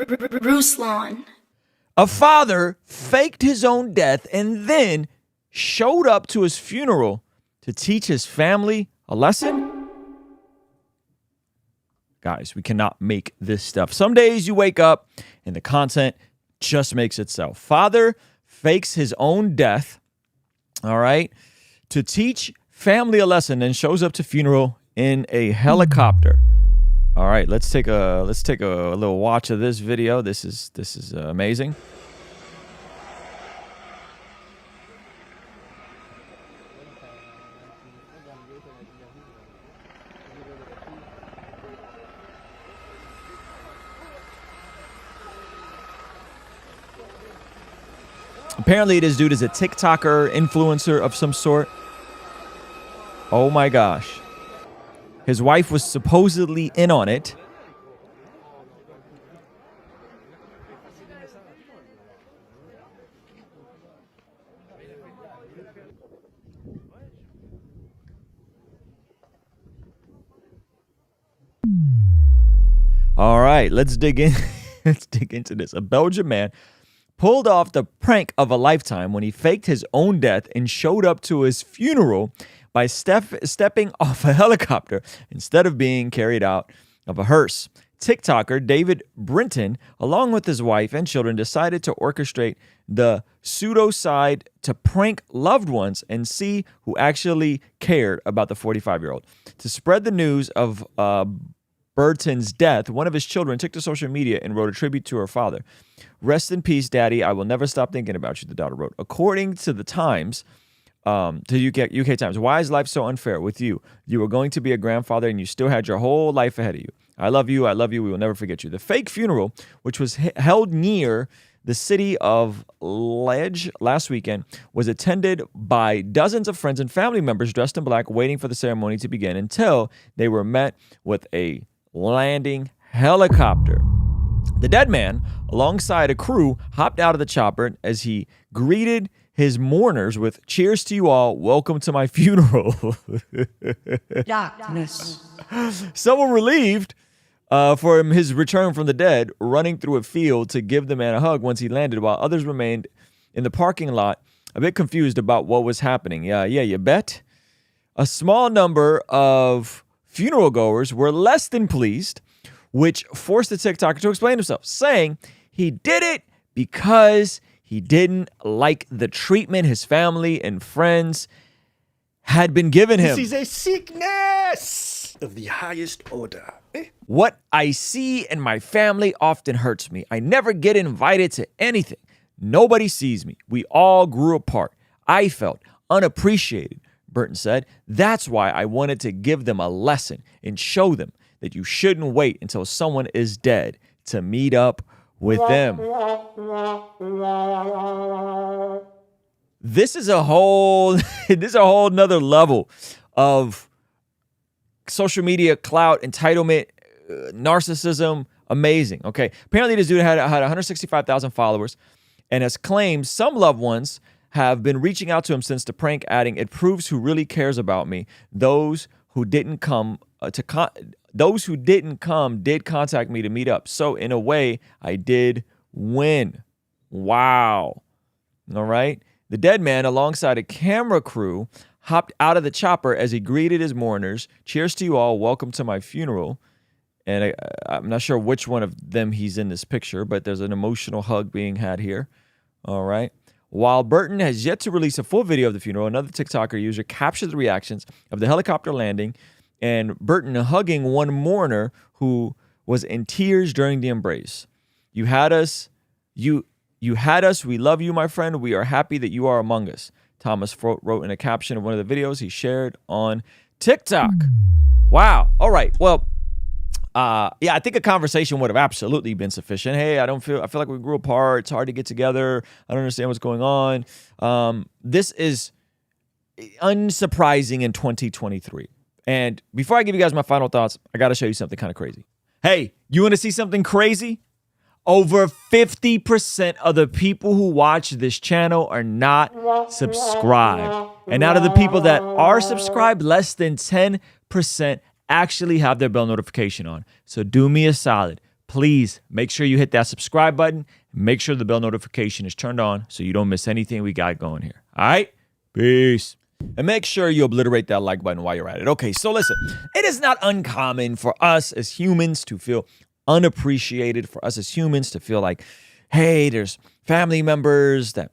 Ruslan. A father faked his own death and then showed up to his funeral to teach his family a lesson? Guys, we cannot make this stuff. Some days you wake up and the content just makes itself. Father fakes his own death, all right, to teach family a lesson and shows up to funeral in a helicopter. All right, let's take a little watch of this video. This is amazing. Apparently, this dude is a TikToker, influencer of some sort. Oh my gosh. His wife was supposedly in on it. All right, let's dig in. Let's dig into this. A Belgian man pulled off the prank of a lifetime when he faked his own death and showed up to his funeral by stepping off a helicopter instead of being carried out of a hearse. TikToker David Brinton, along with his wife and children, decided to orchestrate the pseudo-side to prank loved ones and see who actually cared about the 45-year-old. To spread the news of Burton's death, one of his children took to social media and wrote a tribute to her father. "Rest in peace, Daddy. I will never stop thinking about you," the daughter wrote. According to the Times, to UK Times, "Why is life so unfair with you? You were going to be a grandfather and you still had your whole life ahead of you. I love you. I love you. We will never forget you." The fake funeral, which was held near the city of Liege last weekend, was attended by dozens of friends and family members dressed in black, waiting for the ceremony to begin until they were met with a landing helicopter. The dead man, alongside a crew, hopped out of the chopper as he greeted his mourners with "Cheers to you all. Welcome to my funeral." Darkness. Some were relieved for his return from the dead, running through a field to give the man a hug once he landed, while others remained in the parking lot, a bit confused about what was happening. Yeah, you bet. A small number of funeral goers were less than pleased, which forced the TikToker to explain himself, saying he did it because he didn't like the treatment his family and friends had been giving him. This is a sickness of the highest order. "What I see in my family often hurts me. I never get invited to anything. Nobody sees me. We all grew apart. I felt unappreciated," Burton said. "That's why I wanted to give them a lesson and show them that you shouldn't wait until someone is dead to meet up with them." This is a whole nother level of social media clout, entitlement, narcissism. Amazing. Okay. Apparently this dude had 165,000 followers and has claimed some loved ones have been reaching out to him since the prank, adding, "It proves who really cares about me. Those who didn't come did contact me to meet up. So in a way, I did win." Wow. All right. The dead man, alongside a camera crew, hopped out of the chopper as he greeted his mourners. "Cheers to you all. Welcome to my funeral." And I'm not sure which one of them he's in this picture, but there's an emotional hug being had here. All right. While Burton has yet to release a full video of the funeral, another TikToker user captured the reactions of the helicopter landing and Burton hugging one mourner who was in tears during the embrace. "You had us. You had us. We love you, my friend. We are happy that you are among us," Thomas wrote in a caption of one of the videos he shared on TikTok. Wow. All right. Well, yeah, I think a conversation would have absolutely been sufficient. "Hey, I feel like we grew apart. It's hard to get together. I don't understand what's going on." This is unsurprising in 2023. And before I give you guys my final thoughts, I got to show you something kind of crazy. Hey, you want to see something crazy? Over 50% of the people who watch this channel are not subscribed. And out of the people that are subscribed, less than 10% actually have their bell notification on. So do me a solid. please make sure you hit that subscribe button. Make sure the bell notification is turned on so you don't miss anything we got going here. All right? Peace. And make sure you obliterate that like button while you're at it. Okay, so listen, it is not uncommon for us as humans to feel unappreciated, for us as humans to feel like, hey, there's family members that,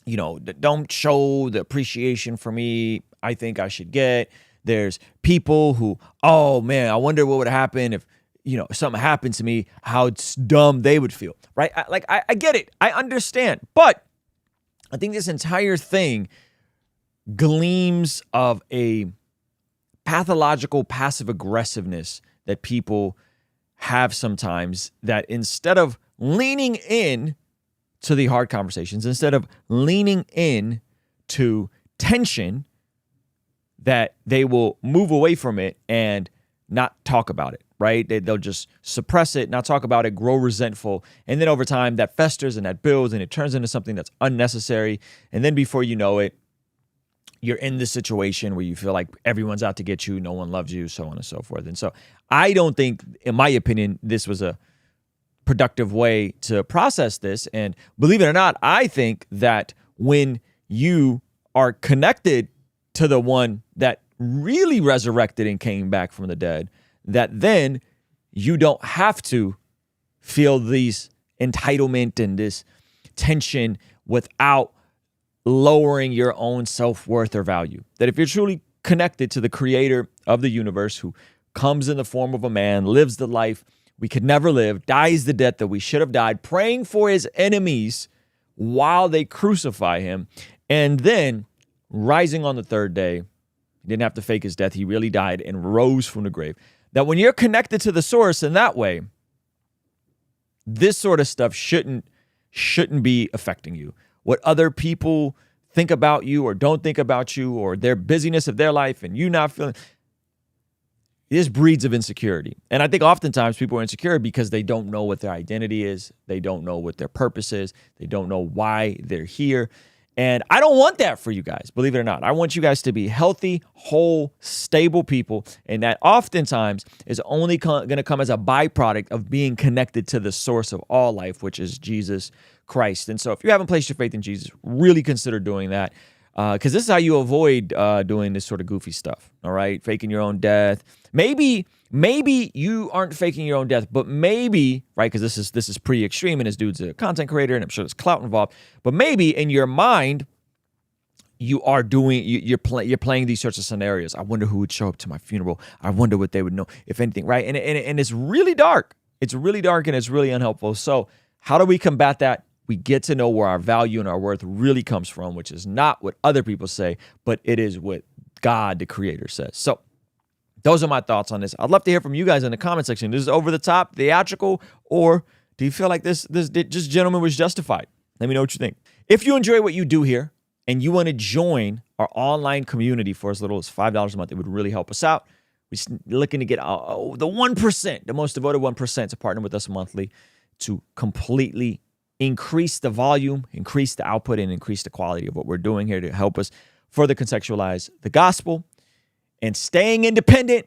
that don't show the appreciation for me I think I should get. There's people who, oh man, I wonder what would happen if, something happened to me, how dumb they would feel, right? I get it. I understand. But I think this entire thing gleams of a pathological passive aggressiveness that people have sometimes, that instead of leaning in to the hard conversations, instead of leaning in to tension, that they will move away from it and not talk about it, right? They'll just suppress it, not talk about it, grow resentful. And then over time that festers and that builds and it turns into something that's unnecessary. And then before you know it, you're in this situation where you feel like everyone's out to get you, no one loves you, so on and so forth. And so I don't think, in my opinion, this was a productive way to process this. And believe it or not, I think that when you are connected to the one that really resurrected and came back from the dead, that then you don't have to feel these entitlement and this tension without lowering your own self-worth or value. That if you're truly connected to the creator of the universe, who comes in the form of a man, lives the life we could never live, dies the death that we should have died, praying for his enemies while they crucify him, and then rising on the third day, he didn't have to fake his death, he really died and rose from the grave. That when you're connected to the source in that way, this sort of stuff shouldn't be affecting you. What other people think about you or don't think about you, or their busyness of their life and you not feeling, this breeds of insecurity. And I think oftentimes people are insecure because they don't know what their identity is. They don't know what their purpose is. They don't know why they're here. And I don't want that for you guys, believe it or not. I want you guys to be healthy, whole, stable people. And that oftentimes is only going to come as a byproduct of being connected to the source of all life, which is Jesus Christ. And so if you haven't placed your faith in Jesus, really consider doing that, because this is how you avoid doing this sort of goofy stuff, all right? Faking your own death. Maybe you aren't faking your own death, but maybe, right, because this is pretty extreme, and this dude's a content creator, and I'm sure there's clout involved, but maybe in your mind, you are doing, you're playing these sorts of scenarios. I wonder who would show up to my funeral. I wonder what they would know, if anything, right? And it's really dark. It's really dark, and it's really unhelpful. So how do we combat that? We get to know where our value and our worth really comes from, which is not what other people say, but it is what God, the creator, says. So those are my thoughts on this. I'd love to hear from you guys in the comment section. This is over the top, theatrical, or do you feel like this just gentleman was justified? Let me know what you think. If you enjoy what you do here and you want to join our online community for as little as $5 a month, it would really help us out. We're looking to get the 1%, the most devoted 1%, to partner with us monthly to completely increase the volume, increase the output, and increase the quality of what we're doing here to help us further contextualize the gospel and staying independent,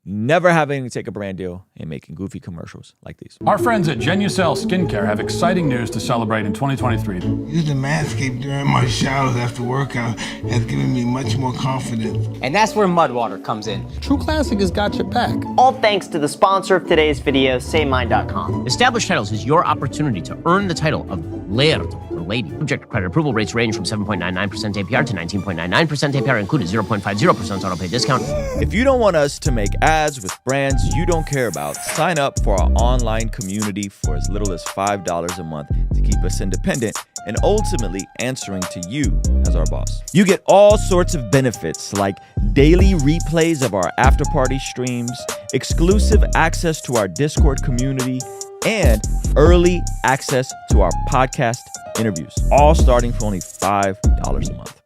never having to take a brand deal, and making goofy commercials like these. Our friends at Genucel Skincare have exciting news to celebrate in 2023. Using Manscaped during my showers after workout has given me much more confidence. And that's where Mudwater comes in. True Classic has got your back. All thanks to the sponsor of today's video, SayMine.com. Established Titles is your opportunity to earn the title of Laird, or Lady. Subject to credit approval, rates range from 7.99% APR to 19.99% APR, included 0.50% auto pay discount. If you don't want us to make ads with brands you don't care about, sign up for our online community for as little as $5 a month to keep us independent and ultimately answering to you as our boss. You get all sorts of benefits like daily replays of our after party streams, exclusive access to our Discord community, and early access to our podcast interviews, all starting for only $5 a month.